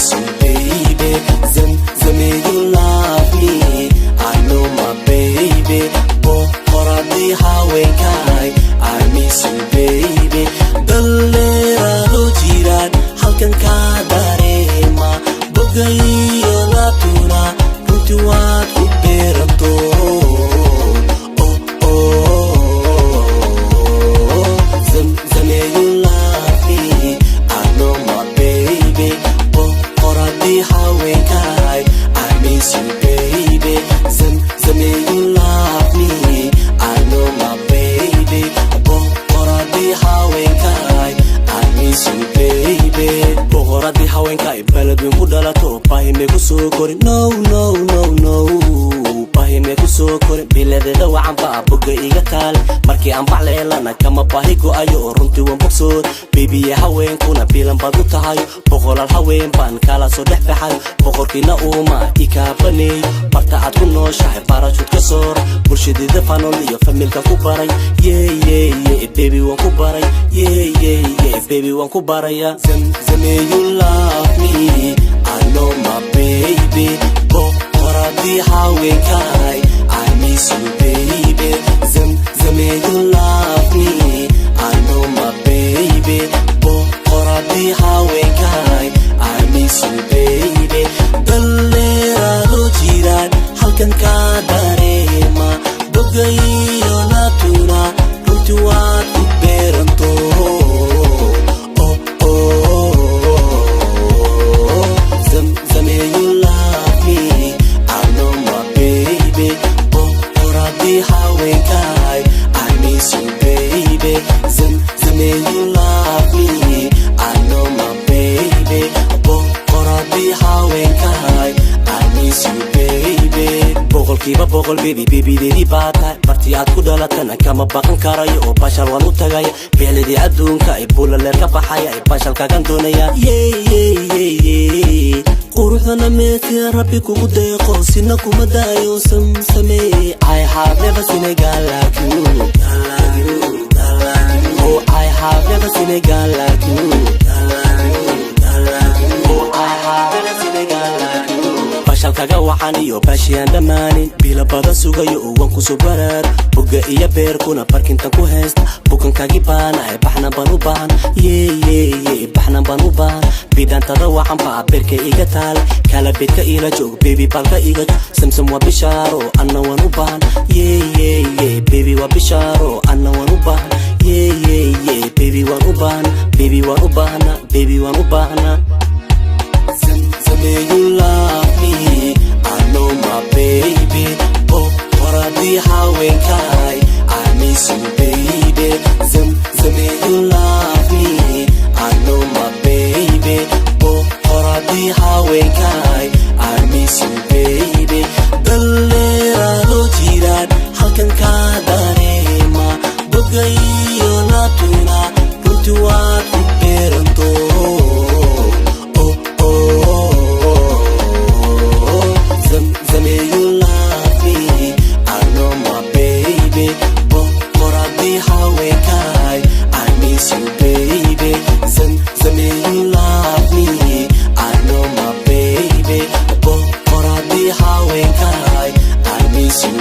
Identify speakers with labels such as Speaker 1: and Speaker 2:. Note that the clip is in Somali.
Speaker 1: miss you, baby. Zame, you love me. I know my baby. Boqoradi haweenkay, I miss you, baby. Dhallinyarado jiraan halkan ka dareema, bogayo laabtuna runtii waad ku beerato. Zame, you love me. I know my baby. Boqoradi haweenkay, I miss you, baby. Zame, you love me. I know my baby. Boqoradi haweenkay, I miss you, baby. Boqoradi haweenkay baladweyn ku dhalato, bahime ku soo korin. No, bahime ku soo korin. biladeeda wacan baa boga iga taal, markii aan bacleelana kama baahi go'ayo oo runtii waan bogsood. Baby haweenkuna bilan baad u tahay, boqolaal haween baan kala soo dhex baxay. Boqorkiina uuma ikaa baneey, barta aad ku nooshahay baarashuud ka soor. bulshadeeda fanol iyo familka ku baray. Baby waan ku baray. Baby waan ku baraya. Zame, you love me. I know my baby. Boqoradi haweenkay, I miss you, baby. Zame, you love me. I know my baby. Boqoradi haweenkay, I miss you, baby. Dhallinyarado jiraan halkan ka dareema, bogayo laabtuna runtii waad ku beeranto. Zame, you love me. I know my baby. Boqoradi haweenkay, I miss you, baby. Zame, you love me. I know my baby. Boqoradi haweenkay, I miss you, baby. boqolkiiba boqol babydeedii baa tahay, bartii aad ku dhalatana kama baqan karayo oo bashal waan u tagaya. beeladii adduunka ay bulaleer ka baxaya, ay bashalkagan doonaya. quruxdana meedka rabbi kugu deeqo, sina kuma daayo. Samee, I have never seen a girl like you. Oh, I have never seen a girl like you. Oh, I have never seen a girl like you. bashalkaga waxaan iyo baashiyaan dhammaanin, bila badan sugayo oo waan ku soo baraar. boga iyo beerkuna barkintan ku haysta, bukankaagii baanahay baxnan baan u baahan. baxnan baan u baahan. bidantada waxaan baa beerka iga taal, kala beedka ila joog baby balka iga joog. samsam waa bishaaro anna waan u baahan. baby waa bishaaro anna waan u baahan. baby waan u baahan. baby waan u baahana. baby waan u baahana. Zame, you love me. I know my baby. Boqoradi haweenkay, I miss you, baby. Zame, you love me. I know my baby. Boqoradi haweenkay, I miss you, baby. Dhallinyarado jiraan halkan ka dareema, bogayo laabtuna runtii waad ku beeranto. Zame, you love me. I know my baby. Boqoradi haweenkay, I miss you, baby. Zame, you love me. I know my baby. Boqoradi haweenkay, I miss you,